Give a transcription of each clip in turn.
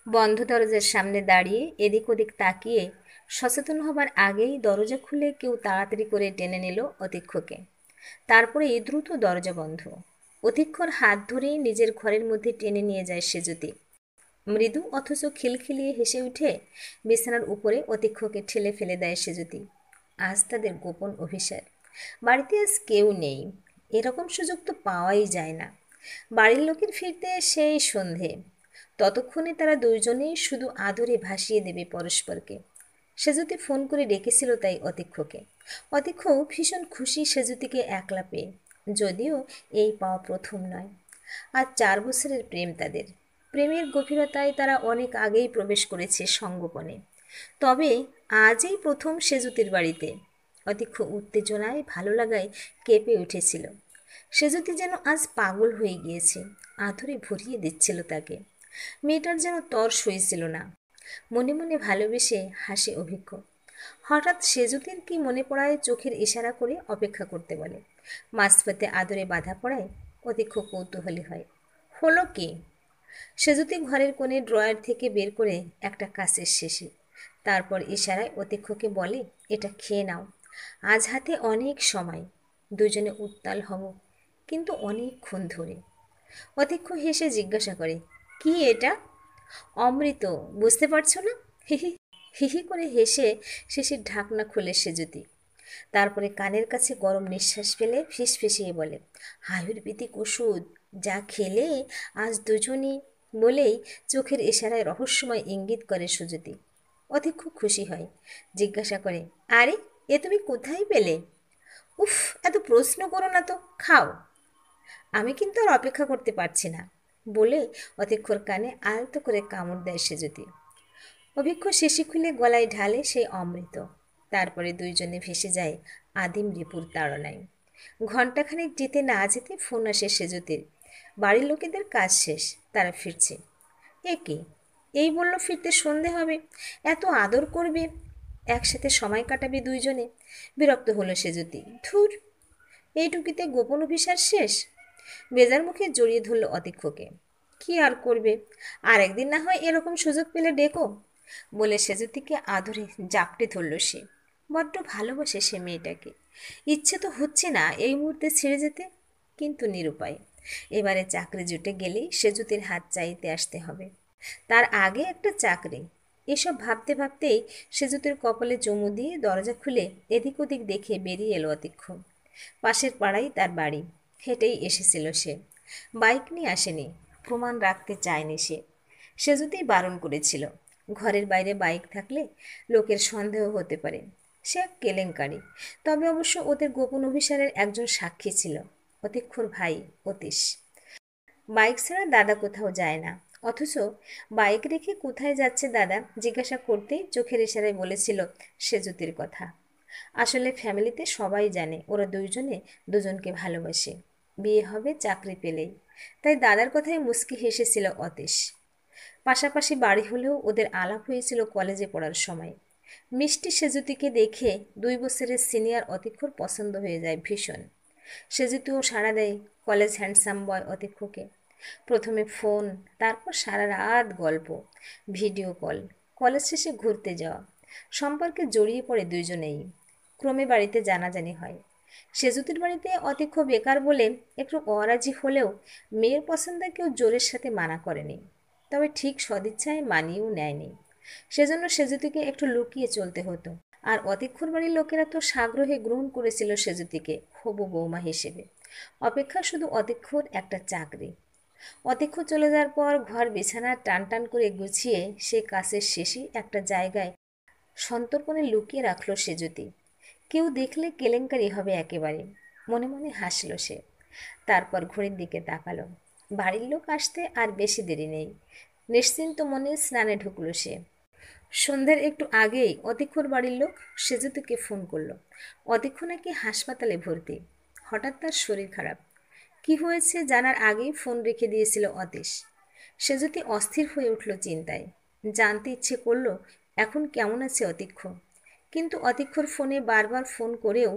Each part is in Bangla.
বন্ধ দরজার সামনে দাঁড়িয়ে এদিক ওদিক তাকিয়ে সচেতন হবার আগেই দরজা খুলে কেউ তাড়াতাড়ি করে টেনে নিল অতীক্ষকে। তারপরে দ্রুত দরজা বন্ধ। অতীক্ষর হাত ধরেই নিজের ঘরের মধ্যে টেনে নিয়ে যায় সেজুতি। মৃদু অথচ খিলখিলিয়ে হেসে উঠে বিছানার উপরে অতীক্ষকে ঠেলে ফেলে দেয় সেজুতি। আজ তাদের গোপন অভিসার। বাড়িতে আজ কেউ নেই, এরকম সুযোগ তো পাওয়াই যায় না। বাড়ির লোকের ফিরতে সেই সন্ধে। ততক্ষণে তারা দুইজনেই শুধু আদরে ভাসিয়ে দেবে পরস্পরকে। সেজুতি ফোন করে ডেকেছিল তাই অতীক্ষকে। অতীক্ষ ভীষণ খুশি সেজুতিকে একলা পেয়ে, যদিও এই পাওয়া প্রথম নয়। আর 4 বছরের প্রেম তাদের। প্রেমের গভীরতায় তারা অনেক আগেই প্রবেশ করেছে সঙ্গোপনে। তবে আজই প্রথম সেজুতির বাড়িতে। অতীক্ষ উত্তেজনায় ভালো লাগায় কেঁপে উঠেছিল। সেজুতি যেন আজ পাগল হয়ে গিয়েছে, আদরে ভরিয়ে দিচ্ছিল তাকে। মেয়েটার যেন তর সইছিল না। মনে মনে ভালোবেসে হাসে অভিজ্ঞ। হঠাৎ সেজুতির কি মনে পড়ায় চোখের ইশারা করে অপেক্ষা করতে বলে। মাঝপথে আদরে বাধা পড়ায় অতীক্ষ কৌতূহলী হয়। হলো কি? সেজুতি ঘরের কোণে ড্রয়ার থেকে বের করে একটা কাঁচের শিশি। তারপর ইশারায় অতীক্ষকে বলে, এটা খেয়ে নাও। আজ হাতে অনেক সময়, দুজনে উত্তাল হব, কিন্তু অনেকক্ষণ ধরে। অতীক্ষ হেসে জিজ্ঞাসা করে, কি এটা? অমৃত, বুঝতে পারছো না? হিহি হিহি করে হেসে শিশির ঢাকনা খুলে সেজুতি। তারপরে কানের কাছে গরম নিঃশ্বাস ফেলে ফিসফিসিয়ে বলে, আয়ুর্বেদিক ওষুধ, যা খেলে আজ দুজনই। বলেই চোখের ইশারায় রহস্যময় ইঙ্গিত করে সুজুতি। অতি খুব খুশি হয়, জিজ্ঞাসা করে, আরে এ তুমি কোথায় পেলে? উফ, এত প্রশ্ন করো না তো, খাও। আমি কিন্তু আর অপেক্ষা করতে পারছি না, বলে অতীক্ষর কানে আলতো করে কামড় দেয় সেজুতি। অভিজ্ঞ শিশি খুলে গলায় ঢালে সেই অমৃত। তারপরে দুইজনে ভেসে যায় আদিম রিপুর তাড়নায়। ঘণ্টাখানেক যেতে না যেতে ফোন আসে সেজুতির। বাড়ির লোকেদের কাজ শেষ, তারা ফিরছে। এ কি, এই বলল ফিরতে সন্ধে হবে, এত আদর করবে, একসাথে সময় কাটাবে দুইজনে। বিরক্ত হলো সেজুতি। ধুর, এইটুকিতে গোপন অভিসার শেষ। বেজার মুখে জড়িয়ে ধরল অতীক্ষকে। কি আর করবে, আর একদিন না হয় এরকম সুযোগ পেলে ডেকো, বলে সেজুতিকে আদরে জাপটে ধরল সে। বড্ড ভালোবাসে সে মেয়েটাকে। ইচ্ছে তো হচ্ছে না এই মুহূর্তে ছেড়ে যেতে, কিন্তু নিরুপায়। এবারে চাকরি জুটে গেলেই সেজুতির হাত চাইতে আসতে হবে। তার আগে একটা চাকরি। এসব ভাবতে ভাবতেই সেজুতির কপালে চুমু দিয়ে দরজা খুলে এদিক ওদিক দেখে বেরিয়ে এলো অতীক্ষ। পাশের পাড়াই তার বাড়ি। হেঁটেই এসেছিল সে, বাইক নিয়ে আসেনি, প্রমাণ রাখতে চায়নি সে। সেজুতিই বারণ করেছিল, ঘরের বাইরে বাইক থাকলে লোকের সন্দেহ হতে পারে। সে এক কেলেঙ্কারি। তবে অবশ্য ওদের গোপন অভিসারের একজন সাক্ষী ছিল, অতীক্ষর ভাই অতীশ। বাইক ছাড়া দাদা কোথাও যায় না, অথচ বাইক রেখে কোথায় যাচ্ছে দাদা জিজ্ঞাসা করতেই চোখের ইশারায় বলেছিল সেজুতির কথা। আসলে ফ্যামিলিতে সবাই জানে ওরা দুইজনে দুজনকে ভালোবাসে, বিয়ে হবে চাকরি পেলেই। তাই দাদার কথায় মুচকি হেসেছিল অতীশ। পাশাপাশি বাড়ি হলেও ওদের আলাপ হয়েছিল কলেজে পড়ার সময়। মিষ্টি সেজুতিকে দেখে 2 বছরের সিনিয়র অতীক্ষর পছন্দ হয়ে যায় ভীষণ। সেজুতিও সাড়া দেয় কলেজ হ্যান্ডসাম বয় অতীক্ষকে। প্রথমে ফোন, তারপর সারা রাত গল্প, ভিডিও কল, কলেজ শেষে ঘুরতে যাওয়া। সম্পর্কে জড়িয়ে পড়ে দুইজনেই। ক্রমে বাড়িতে জানাজানি হয়। সেজুতির বাড়িতে অতীক্ষ বেকার বলে একটু অরাজি হলেও মেয়ের পছন্দে কেউ জোরের সাথে মানা করেনি। তবে ঠিক সদিচ্ছায় মানিয়েও নেয়নি। সেজন্য সেজুতিকে একটু লুকিয়ে চলতে হতো। আর অতীক্ষর বাড়ির লোকেরা তো সাগ্রহে গ্রহণ করেছিল সেজুতিকে হবু বৌমা হিসেবে। অপেক্ষা শুধু অতীক্ষর একটা চাকরি। অতীক্ষ চলে যাওয়ার পর ঘর বিছানা টান টান করে গুছিয়ে সে কাছের শেষে একটা জায়গায় সন্তর্পণে লুকিয়ে রাখলো সেজুতি। কেউ দেখলে কেলেঙ্কারি হবে একেবারে, মনে মনে হাসল সে। তারপর ঘড়ির দিকে তাকালো। বাড়ির লোক আসতে আর বেশি দেরি নেই। নিশ্চিন্ত মনে স্নানে ঢুকলো সে। সন্ধ্যের একটু আগেই অতীক্ষর বাড়ির লোক সেজুতিকে ফোন করলো। অতীক্ষ নাকি হাসপাতালে ভর্তি। হঠাৎ তার শরীর খারাপ। কি হয়েছে জানার আগেই ফোন রেখে দিয়েছিল অতীশ। সেজুতি অস্থির হয়ে উঠল চিন্তায়। জানতে ইচ্ছে করলো এখন কেমন আছে অতীক্ষ। কিন্তু অতীক্ষর ফোনে বারবার ফোন করেও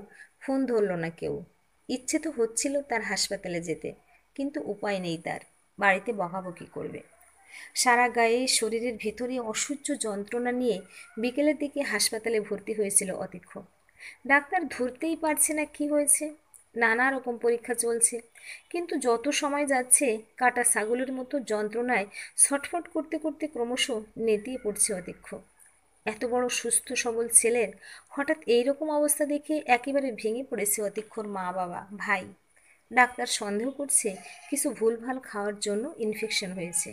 ফোন ধরল না কেউ। ইচ্ছে তো হচ্ছিল তার হাসপাতালে যেতে, কিন্তু উপায় নেই তার, বাড়িতে বকাবকি করবে। সারা গায়ে শরীরের ভেতরে অসহ্য যন্ত্রণা নিয়ে বিকেলের দিকে হাসপাতালে ভর্তি হয়েছিল অতীক্ষ। ডাক্তার ধরতেই পারছে না কি হয়েছে, নানা রকম পরীক্ষা চলছে, কিন্তু যত সময় যাচ্ছে কাটা ছাগলের মতো যন্ত্রণায় ছটফট করতে করতে ক্রমশ নেতিয়ে পড়ছে অতীক্ষ। এত বড় সুস্থ সবল ছেলের হঠাৎ এইরকম অবস্থা দেখে একেবারে ভেঙে পড়েছে অতীক্ষর মা বাবা ভাই। ডাক্তার সন্দেহ করছে কিছু ভুলভাল খাওয়ার জন্য ইনফেকশন হয়েছে।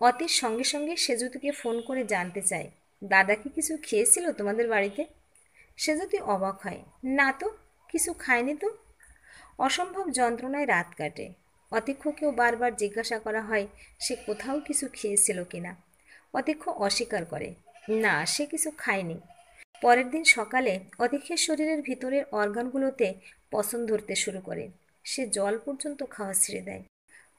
অতীর সঙ্গে সঙ্গে সেজুতিকে ফোন করে জানতে চায়, দাদা কি কিছু খেয়েছিল তোমাদের বাড়িতে? সেজুতি অবাক হয়, না তো, কিছু খায়নি তো। অসম্ভব যন্ত্রণায় রাত কাটে। অতীক্ষকেও বারবার জিজ্ঞাসা করা হয় সে কোথাও কিছু খেয়েছিল কিনা। অতীক্ষ অস্বীকার করে, না সে কিছু খায়নি। পরের দিন সকালে অতীক্ষের শরীরের ভিতরের অর্গানগুলোতে পছন ধরতে শুরু করে। সে জল পর্যন্ত খাওয়া ছেড়ে দেয়।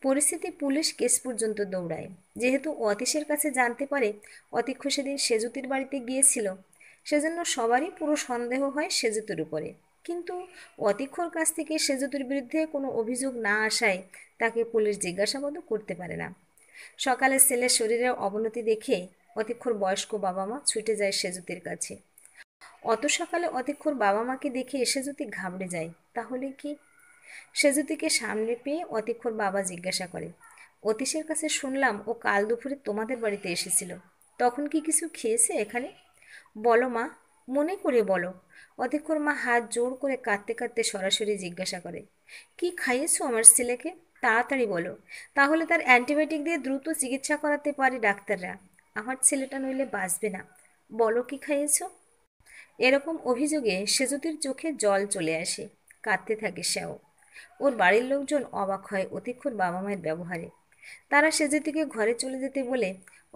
পরিস্থিতি পুলিশ কেস পর্যন্ত দৌড়ায়। যেহেতু অতীশের কাছে জানতে পারে অতীক্ষ সেদিন সেজুতির বাড়িতে গিয়েছিল, সেজন্য সবারই পুরো সন্দেহ হয় সেজুতির উপরে। কিন্তু অতীক্ষর কাছ থেকে সেজুতির বিরুদ্ধে কোনো অভিযোগ না আসায় তাকে পুলিশ জিজ্ঞাসাবাদও করতে পারে না। সকালে ছেলের শরীরের অবনতি দেখে অতীক্ষর বয়স্ক বাবা মা ছুটে যায় সেজুতির কাছে। অত সকালে অতীক্ষর বাবা মাকে দেখে সেজুতি ঘাবড়ে যায়। তাহলে কি? সেজুতিকে সামনে পেয়ে অতীক্ষর বাবা জিজ্ঞাসা করে, অতীশের কাছে শুনলাম ও কাল দুপুরে তোমাদের বাড়িতে এসেছিল, তখন কি কিছু খেয়েছে এখানে? বলো মা, মনে করে বলো। অতীক্ষর মা হাত জোর করে কাঁদতে কাঁদতে সরাসরি জিজ্ঞাসা করে, কি খাইয়েছো আমার ছেলেকে? তাড়াতাড়ি বলো, তাহলে তার অ্যান্টিবায়োটিক দিয়ে দ্রুত চিকিৎসা করাতে পারে ডাক্তাররা। আমার ছেলেটা নইলে বাঁচবে না। বলো কি খাইয়েছো? এরকম অভিযোগে সেজুতির চোখে জল চলে আসে, কাঁদতে থাকে সেও। ওর বাড়ির লোকজন অবাক হয় অতীক্ষর বাবা মায়ের ব্যবহারে। তারা সেজুতিকে ঘরে চলে যেতে বলে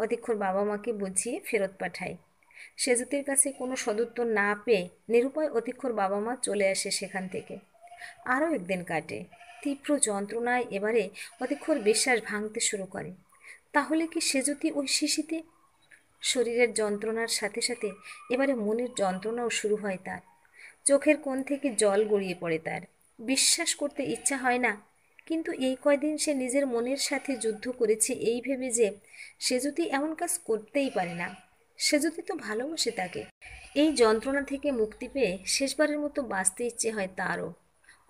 অতীক্ষর বাবা মাকে বুঝিয়ে ফেরত পাঠায়। সেজুতির কাছে কোনো সদুত্তর না পেয়ে নিরুপায় অতীক্ষর বাবা মা চলে আসে সেখান থেকে। আরও একদিন কাটে। তীব্র যন্ত্রণায় এবারে অতীক্ষর বিশ্বাস ভাঙতে শুরু করে, তাহলে কি সেজুতি ওই শিশিতে? শরীরের যন্ত্রণার সাথে সাথে এবারে মনের যন্ত্রণাও শুরু হয় তার। চোখের কোণ থেকে জল গড়িয়ে পড়ে তার। বিশ্বাস করতে ইচ্ছা হয় না, কিন্তু এই কয়দিন সে নিজের মনের সাথে যুদ্ধ করেছে এই ভেবে যে সে যদি এমন কাজ করতেই পারে না। সে যদি তো ভালোবাসে তাকে। এই যন্ত্রণা থেকে মুক্তি পেয়ে শেষবারের মতো বাঁচতে ইচ্ছে হয় তারও।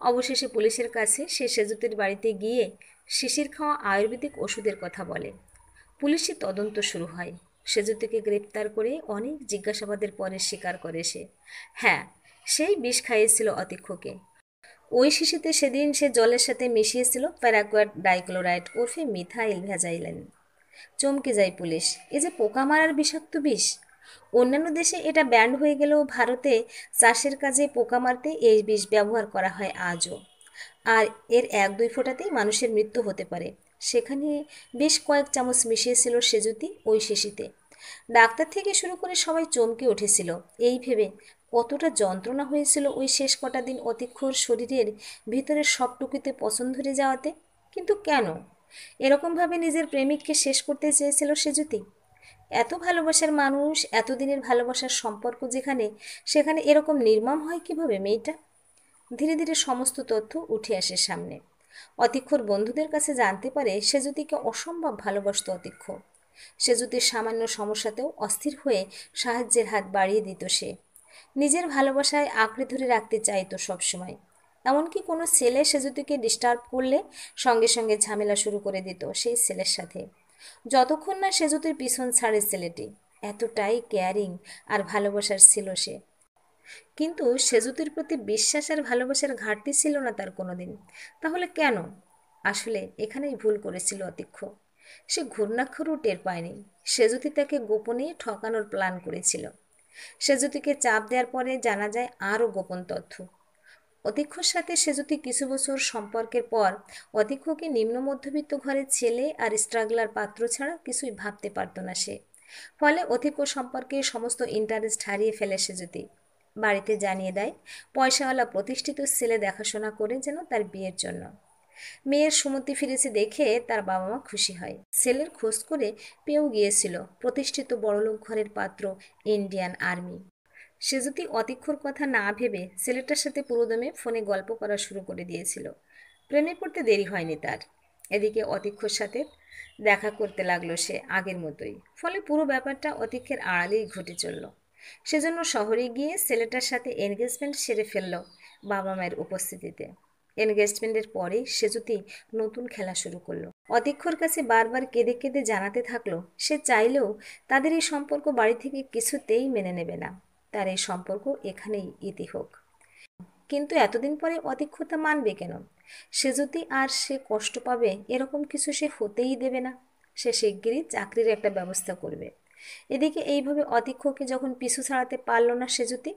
অবশেষে পুলিশের কাছে সে সেজুতির বাড়িতে গিয়ে শিশির খাওয়া আয়ুর্বেদিক ওষুধের কথা বলে। পুলিশি তদন্ত শুরু হয়। সেজুতিকে গ্রেপ্তার করে অনেক জিজ্ঞাসাবাদের পরে স্বীকার করে সে, হ্যাঁ, সেই বিষ খাইয়েছিল অতীক্ষকে। ওই শিশিতে সেদিন সে জলের সাথে মিশিয়েছিল প্যারাকুয়াট ডাইক্লোরাইড ওরফে মিথাইল ভ্যাজাইলেন। চমকে যায় পুলিশ, এ যে পোকা মারার বিষাক্ত বিষ। অন্যান্য দেশে এটা ব্যান্ড হয়ে গেলেও ভারতে চাষের কাজে পোকা মারতে এই বিষ ব্যবহার করা হয় আজও। আর এর এক দুই ফোঁটাতেই মানুষের মৃত্যু হতে পারে। সেখানে বেশ কয়েক চামচ মিশিয়েছিল সেজুতি ওই শিশিতে। ডাক্তার থেকে শুরু করে সবাই চমকে উঠেছিল এই ভেবে কতটা যন্ত্রণা হয়েছিল ওই শেষ কটা দিন অতীক্ষর শরীরের ভিতরের সবটুকুতে পছন্দ ধরে যাওয়াতে। কিন্তু কেন এরকমভাবে নিজের প্রেমিককে শেষ করতে চেয়েছিল সেজুতি? এত ভালোবাসার মানুষ, এতদিনের ভালোবাসার সম্পর্ক যেখানে, সেখানে এরকম নির্মম হয় কিভাবে মেয়েটা? ধীরে ধীরে সমস্ত তথ্য উঠে আসে সামনে। অতীক্ষর বন্ধুদের কাছে জানতে পারে সেজুতিকে অসম্ভব ভালোবাসত অতীক্ষ। সেজুতির সামান্য সমস্যাতেও অস্থির হয়ে সাহায্যের হাত বাড়িয়ে দিত সে। নিজের ভালোবাসায় আঁকড়ে ধরে রাখতে চাইতো সবসময়। এমনকি কোনো ছেলে সেজুতিকে ডিস্টার্ব করলে সঙ্গে সঙ্গে ঝামেলা শুরু করে দিত সেই ছেলের সাথে, যতক্ষণ না সেজুতির পিছন ছাড়ে ছেলেটি। এতটাই কেয়ারিং আর ভালোবাসার ছিল সে। কিন্তু সেজুতির প্রতি বিশ্বাস আর ভালোবাসার ঘাটতি ছিল না তার কোনোদিন। তাহলে কেন? আসলে এখানেই ভুল করেছিল অতীক্ষ। সে ঘূর্ণাক্ষরও টের পায়নি সেজুতি তাকে গোপনে ঠকানোর প্ল্যান করেছিল। সেজুতিকে চাপ দেওয়ার পরে জানা যায় আরও গোপন তথ্য। অতীক্ষর সাথে সেজুতি কিছু বছর সম্পর্কের পর অতীক্ষকে নিম্ন মধ্যবিত্ত ঘরের ছেলে আর স্ট্রাগলার পাত্র ছাড়া কিছুই ভাবতে পারত না সে। ফলে অতীক্ষ সম্পর্কে সমস্ত ইন্টারেস্ট হারিয়ে ফেলে সেজুতি। বাড়িতে জানিয়ে দেয় পয়সাওয়ালা প্রতিষ্ঠিত ছেলে দেখাশোনা করে যেন তার বিয়ের জন্য। মেয়ের সুমতি ফিরেছে দেখে তার বাবা মা খুশি হয়। ছেলের খোঁজ করে পেয়েও গিয়েছিল প্রতিষ্ঠিত বড়লোক ঘরের পাত্র, ইন্ডিয়ান আর্মি। সেজুতি অতীক্ষর কথা না ভেবে ছেলেটার সাথে পুরোদমে ফোনে গল্প করা শুরু করে দিয়েছিল। প্রেমে পড়তে দেরি হয়নি তার। এদিকে অতীক্ষর সাথে দেখা করতে লাগলো সে আগের মতোই। ফলে পুরো ব্যাপারটা অতীক্ষের আড়ালেই ঘটে চলল। সেজন্য শহরে গিয়ে ছেলেটার সাথে এনগেজমেন্ট সেরে ফেলল বাবা মায়ের উপস্থিতিতে। এনগেজমেন্টের পরে সেজুতি নতুন খেলা শুরু করলো। অতীক্ষর কাছে বারবার কেঁদে কেঁদে জানাতে থাকলো সে চাইলেও তাদের এই সম্পর্ক বাড়ি থেকে কিছুতেই মেনে নেবে না, তার এই সম্পর্ক এখানেই ইতি হোক। কিন্তু এতদিন পরে অতীক্ষ তা মানবে কেন? সে যদি আর সে কষ্ট পাবে এরকম কিছু সে হতেই দেবে না। সে শিগগিরই চাকরির একটা ব্যবস্থা করবে। এদিকে এইভাবে অতীক্ষকে যখন পিছু ছাড়াতে পারল না সেজুতি,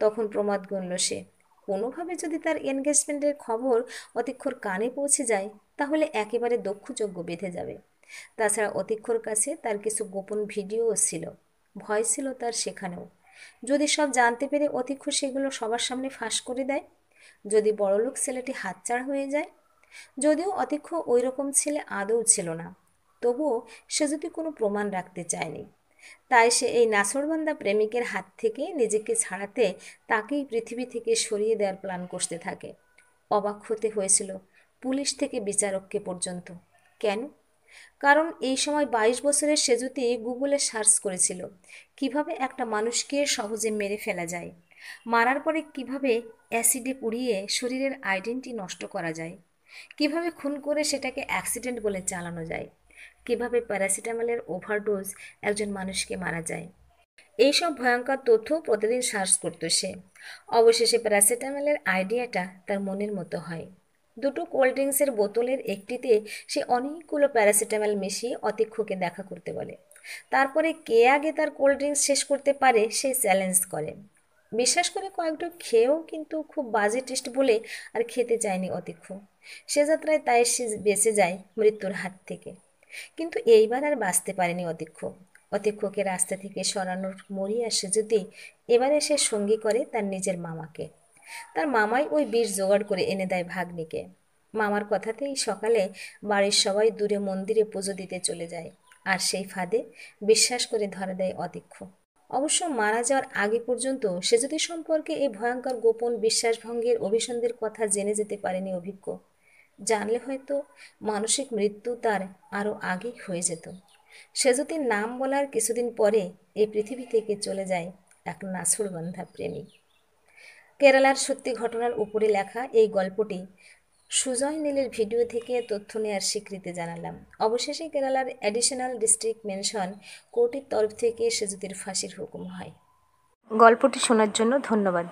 তখন প্রমাদ গুনল সে কোনোভাবে যদি তার এনগেজমেন্টের খবর অতীক্ষর কানে পৌঁছে যায় তাহলে একেবারে দক্ষযজ্ঞ বেঁধে যাবে। তাছাড়া অতীক্ষর কাছে তার কিছু গোপন ভিডিওও ছিল, ভয় ছিল তার সেখানেও। যদি সব জানতে পেরে অতীক্ষ সেগুলো সবার সামনে ফাঁস করে দেয়, যদি বড়লোক ছেলেটি হাতছাড়া হয়ে যায়। যদিও অতীক্ষ ওই রকম ছেলে আদৌ ছিল না, তবুও সে যদি কোনো প্রমাণ রাখতে চায়নি। তাই সে এই নাছোড়বান্দা প্রেমিকের হাত থেকে নিজেকে ছাড়াতে তাকেই পৃথিবী থেকে সরিয়ে দেওয়ার প্ল্যান করতে থাকে। অবাক হতে হয়েছিল পুলিশ থেকে বিচারককে পর্যন্ত। কেন? কারণ এই সময় 22 বছরের সেজুতি গুগলে সার্চ করেছিল কিভাবে একটা মানুষকে সহজে মেরে ফেলা যায়, মারার পরে কিভাবে অ্যাসিডে পুড়িয়ে শরীরের আইডেন্টি নষ্ট করা যায়, কিভাবে খুন করে সেটাকে অ্যাক্সিডেন্ট বলে চালানো যায়, কিভাবে প্যারাসিটামলের ওভারডোজ একজন মানুষকে মারা যায়। এইসব ভয়ঙ্কর তথ্য প্রতিদিন সার্চ করত সে। অবশেষে প্যারাসিটামলের আইডিয়াটা তার মনের মতো হয়। দুটো কোল্ড ড্রিঙ্কসের বোতলের একটিতে সে অনেকগুলো প্যারাসিটামল মিশিয়ে অতীক্ষকে দেখা করতে বলে। তারপরে কে আগে তার কোল্ড ড্রিঙ্কস শেষ করতে পারে সে চ্যালেঞ্জ করে। বিশ্বাস করে কয়েকটা খেয়েও কিন্তু খুব বাজে টেস্ট বলে আর খেতে চায়নি অতীক্ষ। সে যাত্রায় তাই সে বেঁচে যায় মৃত্যুর হাত থেকে। কিন্তু এইবার আর বাঁচতে পারেনি অতীক্ষ। অতীক্ষকে রাস্তা থেকে সরানোর মরিয়া সে যদি এবারে সে সঙ্গী করে তার নিজের মামাকে। তার মামাই ওই বিষ জোগাড় করে এনে দেয় ভাগ্নিকে। মামার কথাতেই সকালে বাড়ির সবাই দূরে মন্দিরে পুজো দিতে চলে যায়। আর সেই ফাঁদে বিশ্বাস করে ধরা দেয় অতীক্ষ। অবশ্য মারা যাওয়ার আগে পর্যন্ত সে যদি সম্পর্কে এই ভয়ঙ্কর গোপন বিশ্বাসভঙ্গের অভিসন্ধির কথা জেনে যেতে পারেনি অভিজ্ঞ। জানলে হয়তো মানসিক মৃত্যু তার আরও আগেই হয়ে যেত। সে যদি নাম বলার কিছুদিন পরে এই পৃথিবী থেকে চলে যায় এক নাছোড়বান্ধা প্রেমিক। কেরালার সত্যি ঘটনার উপরে লেখা এই গল্পটি সুজয় নীলের ভিডিও থেকে তথ্য নেওয়ার স্বীকৃতি জানালাম। অবশেষে কেরালার অ্যাডিশনাল ডিস্ট্রিক্ট মেনশন কোর্টের তরফ থেকে সেজুতির ফাঁসির হুকুম হয়। গল্পটি শোনার জন্য ধন্যবাদ।